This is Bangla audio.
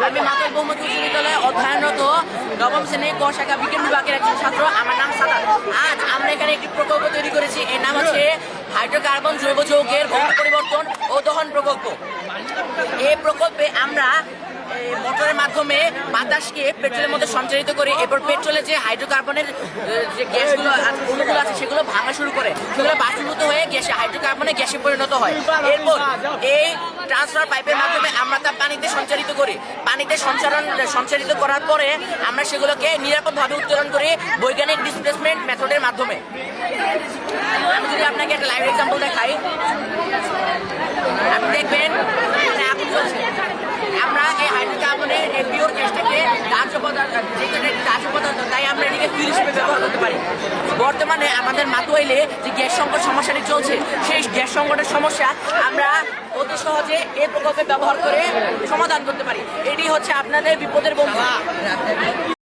আমি মাতল বহুমুখী উচ্চ বিদ্যালয়ে অধ্যয়নরত নবম শ্রেণী ক শাখা বিজ্ঞান বিভাগের একজন ছাত্র। আমার নাম সাদাত। আজ আমরা এখানে একটি প্রকল্প তৈরি করেছি, এর নাম হচ্ছে হাইড্রোকার্বন জৈব যৌগের ভৌত পরিবর্তন ও দহন প্রকল্প। এই প্রকল্পে আমরা মোটরের মাধ্যমে বাতাসকে পেট্রোলের মধ্যে সঞ্চারিত করে এরপর পেট্রোলে যে হাইড্রোকার্বনের যে গ্যাসগুলো অণুগুলো আছে সেগুলো ভাঙা শুরু করে, সেগুলো বাষ্পীভূত হয়ে গ্যাসে হাইড্রোকার্বনে গ্যাসে পরিণত হয়। এরপর এই ট্রান্সফার পাইপের মাধ্যমে আমরা তা পানিতে সঞ্চারিত করি। পানিতে সঞ্চারিত করার পরে আমরা সেগুলোকে নিরাপদভাবে উত্তোলন করি বৈজ্ঞানিক ডিসপ্লেসমেন্ট মেথডের মাধ্যমে। আমি যদি আপনাকে একটা লাইভ এক্সাম্পল দেখাই, আপনি দেখবেন আগুন জ্বলছে। আমরা এই হাইড্রোকার্বনের এই পিওর গ্যাসটাকে দাহ্য পদার্থ, তাই আমরা এটিকে ফিউল হিসেবে ব্যবহার করতে পারি। বর্তমানে আমাদের মাতুয়াইলে যে গ্যাস সংকট সমস্যাটি চলছে, সেই গ্যাস সংকটের সমস্যা আমরা অতি সহজে এই প্রকল্পে ব্যবহার করে সমাধান করতে পারি। এটি হচ্ছে আপনাদের বিপদের বন্ধু।